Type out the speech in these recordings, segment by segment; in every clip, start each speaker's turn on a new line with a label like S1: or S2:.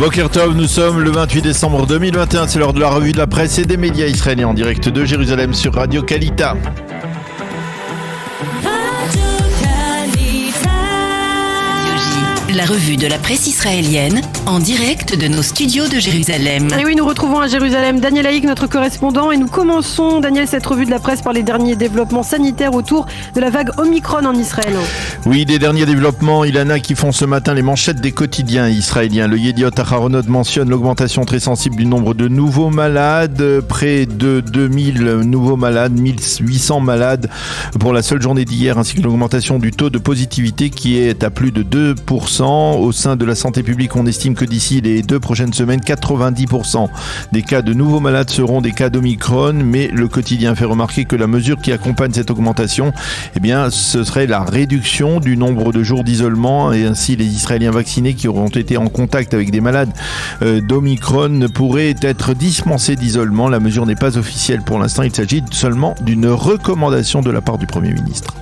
S1: Boker Tov, nous sommes le 28 décembre 2021, c'est l'heure de la revue de la presse et des médias israéliens en direct de Jérusalem sur Radio Kalita.
S2: La revue de la presse israélienne, en direct de nos studios de Jérusalem.
S3: Et oui, nous retrouvons à Jérusalem Daniel Haïk, notre correspondant, et nous commençons, Daniel, cette revue de la presse par les derniers développements sanitaires autour de la vague Omicron en Israël.
S1: Oui, des derniers développements, Ilana, qui font ce matin les manchettes des quotidiens israéliens. Le Yediot Aharonot mentionne l'augmentation très sensible du nombre de nouveaux malades, près de 2000 nouveaux malades, 1800 malades pour la seule journée d'hier, ainsi que l'augmentation du taux de positivité qui est à plus de 2%. Au sein de la santé publique, on estime que d'ici les 2 prochaines semaines, 90% des cas de nouveaux malades seront des cas d'Omicron, mais le quotidien fait remarquer que la mesure qui accompagne cette augmentation, eh bien, ce serait la réduction du nombre de jours d'isolement, et ainsi les Israéliens vaccinés qui auront été en contact avec des malades d'Omicron pourraient être dispensés d'isolement. La mesure n'est pas officielle pour l'instant, il s'agit seulement d'une recommandation de la part du Premier ministre.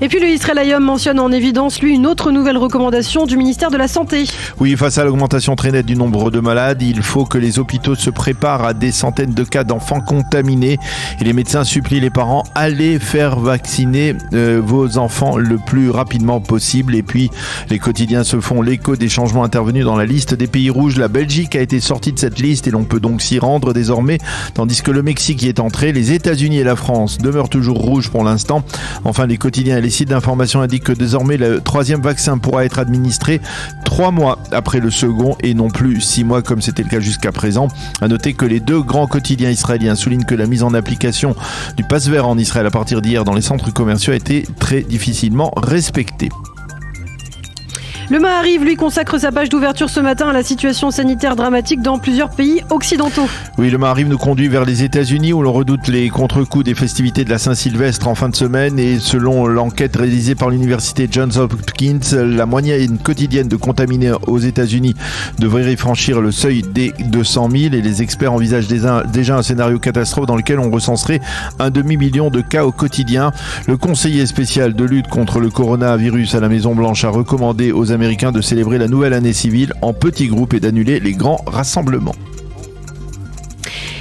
S3: Et puis le Israël Hayom mentionne en évidence, lui, une autre nouvelle recommandation du ministère de la Santé.
S1: Oui, face à l'augmentation très nette du nombre de malades, il faut que les hôpitaux se préparent à des centaines de cas d'enfants contaminés. Et les médecins supplient les parents, allez faire vacciner vos enfants le plus rapidement possible. Et puis, les quotidiens se font l'écho des changements intervenus dans la liste des pays rouges. La Belgique a été sortie de cette liste et l'on peut donc s'y rendre désormais, tandis que le Mexique y est entré. Les États-Unis et la France demeurent toujours rouges pour l'instant. Enfin, les quotidiens et les sites d'information indiquent que désormais le 3e vaccin pourra être administré 3 mois après le second et non plus 6 mois comme c'était le cas jusqu'à présent. À noter que les 2 grands quotidiens israéliens soulignent que la mise en application du pass vert en Israël à partir d'hier dans les centres commerciaux a été très difficilement respectée.
S3: Le Maariv, lui, consacre sa page d'ouverture ce matin à la situation sanitaire dramatique dans plusieurs pays occidentaux.
S1: Oui, le Maariv nous conduit vers les États-Unis où l'on redoute les contre-coups des festivités de la Saint-Sylvestre en fin de semaine, et selon l'enquête réalisée par l'université Johns Hopkins, la moyenne quotidienne de contaminés aux États-Unis devrait franchir le seuil des 200 000 et les experts envisagent déjà un scénario catastrophe dans lequel on recenserait un demi-million de cas au quotidien. Le conseiller spécial de lutte contre le coronavirus à la Maison-Blanche a recommandé aux Américains de célébrer la nouvelle année civile en petits groupes et d'annuler les grands rassemblements.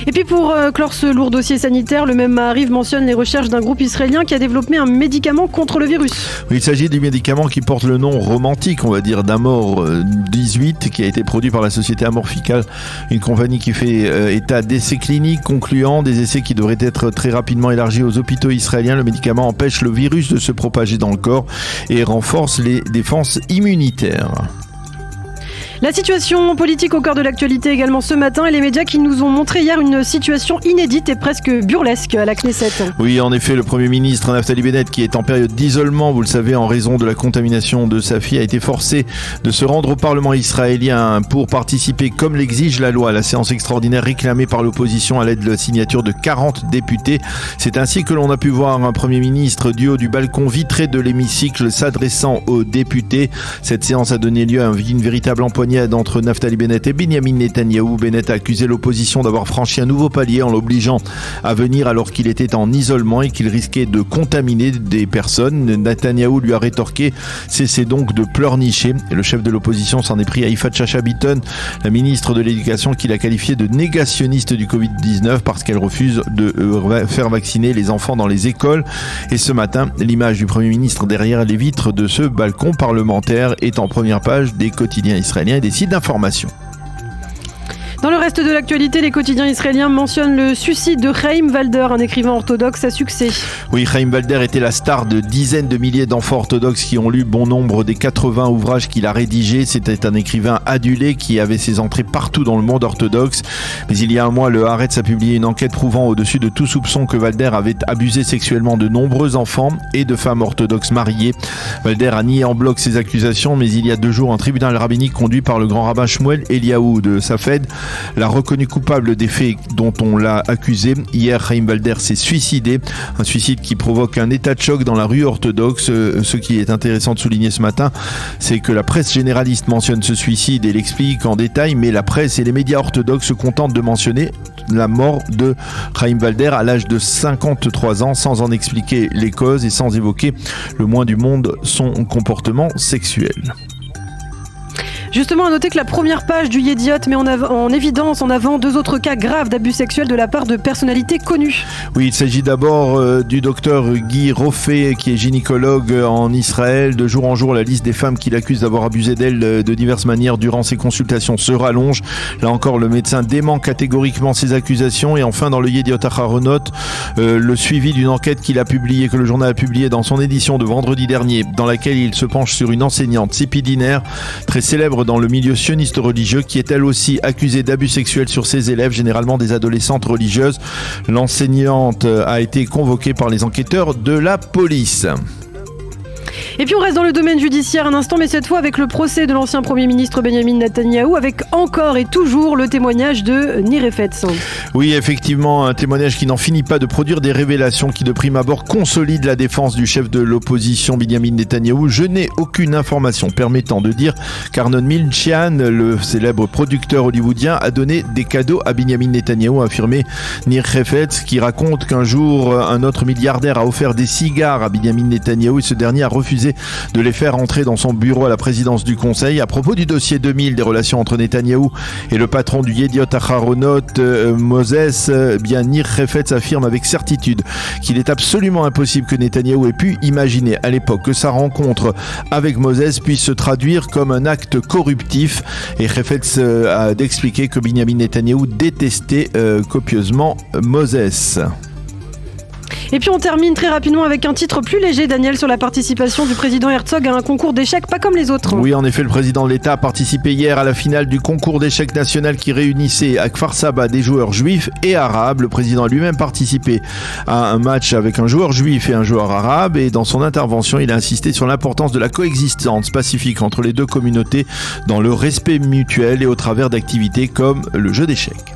S3: Et puis pour clore ce lourd dossier sanitaire, le même Maariv mentionne les recherches d'un groupe israélien qui a développé un médicament contre le virus.
S1: Oui, il s'agit du médicament qui porte le nom romantique, on va dire, d'Amor 18, qui a été produit par la société Amorphical, une compagnie qui fait état d'essais cliniques concluants, des essais qui devraient être très rapidement élargis aux hôpitaux israéliens. Le médicament empêche le virus de se propager dans le corps et renforce les défenses immunitaires.
S3: La situation politique au cœur de l'actualité également ce matin, et les médias qui nous ont montré hier une situation inédite et presque burlesque à la Knesset.
S1: Oui, en effet, le Premier ministre Naftali Bennett, qui est en période d'isolement, vous le savez, en raison de la contamination de sa fille, a été forcé de se rendre au Parlement israélien pour participer, comme l'exige la loi, à la séance extraordinaire réclamée par l'opposition à l'aide de la signature de 40 députés. C'est ainsi que l'on a pu voir un Premier ministre du haut du balcon vitré de l'hémicycle s'adressant aux députés. Cette séance a donné lieu à une véritable empoignade entre Naftali Bennett et Benjamin Netanyahou. Bennett a accusé l'opposition d'avoir franchi un nouveau palier en l'obligeant à venir alors qu'il était en isolement et qu'il risquait de contaminer des personnes. Netanyahou lui a rétorqué « Cessez donc de pleurnicher ». Le chef de l'opposition s'en est pris à Yifat Shacha Bitton, la ministre de l'Éducation, qu'il a qualifiée de négationniste du Covid-19 parce qu'elle refuse de faire vacciner les enfants dans les écoles. Et ce matin, l'image du Premier ministre derrière les vitres de ce balcon parlementaire est en première page des quotidiens israéliens et des sites d'information.
S3: Dans le reste de l'actualité, les quotidiens israéliens mentionnent le suicide de Chaim Walder, un écrivain orthodoxe à succès.
S1: Oui, Chaim Walder était la star de dizaines de milliers d'enfants orthodoxes qui ont lu bon nombre des 80 ouvrages qu'il a rédigés. C'était un écrivain adulé qui avait ses entrées partout dans le monde orthodoxe. Mais il y a un mois, le Haaretz a publié une enquête prouvant au-dessus de tout soupçon que Walder avait abusé sexuellement de nombreux enfants et de femmes orthodoxes mariées. Walder a nié en bloc ces accusations, mais il y a 2 jours, un tribunal rabbinique conduit par le grand rabbin Shmuel Eliaou de Safed l'a reconnu coupable des faits dont on l'a accusé. Hier, Chaim Walder s'est suicidé. Un suicide qui provoque un état de choc dans la rue orthodoxe. Ce qui est intéressant de souligner ce matin, c'est que la presse généraliste mentionne ce suicide et l'explique en détail, mais la presse et les médias orthodoxes se contentent de mentionner la mort de Chaim Walder à l'âge de 53 ans sans en expliquer les causes et sans évoquer le moins du monde son comportement sexuel.
S3: Justement, à noter que la première page du Yediot met en évidence en avant 2 autres cas graves d'abus sexuels de la part de personnalités connues.
S1: Oui, il s'agit d'abord du docteur Guy Roffé, qui est gynécologue en Israël. De jour en jour, la liste des femmes qu'il accuse d'avoir abusé d'elle de diverses manières durant ses consultations se rallonge. Là encore, le médecin dément catégoriquement ces accusations. Et enfin, dans le Yediot Aharonot, le suivi d'une enquête que le journal a publié dans son édition de vendredi dernier, dans laquelle il se penche sur une enseignante, Tzipi Diner, très célèbre dans le milieu sioniste religieux, qui est elle aussi accusée d'abus sexuels sur ses élèves, généralement des adolescentes religieuses. L'enseignante a été convoquée par les enquêteurs de la police.
S3: Et puis on reste dans le domaine judiciaire un instant, mais cette fois avec le procès de l'ancien Premier ministre Benyamin Netanyahou, avec encore et toujours le témoignage de Nir Efetz.
S1: Oui, effectivement, un témoignage qui n'en finit pas de produire des révélations qui de prime abord consolident la défense du chef de l'opposition Benyamin Netanyahou. Je n'ai aucune information permettant de dire qu'Arnon Milchan, le célèbre producteur hollywoodien, a donné des cadeaux à Benyamin Netanyahou, a affirmé Nir Efetz, qui raconte qu'un jour, un autre milliardaire a offert des cigares à Benyamin Netanyahou et ce dernier a refusé de les faire entrer dans son bureau à la présidence du Conseil. À propos du dossier 2000 des relations entre Netanyahou et le patron du Yediot Aharonot, Moses, bien Nir Efetz affirme avec certitude qu'il est absolument impossible que Netanyahou ait pu imaginer à l'époque que sa rencontre avec Moses puisse se traduire comme un acte corruptif. Et Efetz a d'expliquer que Benyamin Netanyahou détestait copieusement Moses.
S3: Et puis on termine très rapidement avec un titre plus léger, Daniel, sur la participation du président Herzog à un concours d'échecs pas comme les autres.
S1: Oui, en effet, le président de l'État a participé hier à la finale du concours d'échecs national qui réunissait à Kfar Saba des joueurs juifs et arabes. Le président a lui-même participé à un match avec un joueur juif et un joueur arabe, et dans son intervention, il a insisté sur l'importance de la coexistence pacifique entre les deux communautés dans le respect mutuel et au travers d'activités comme le jeu d'échecs.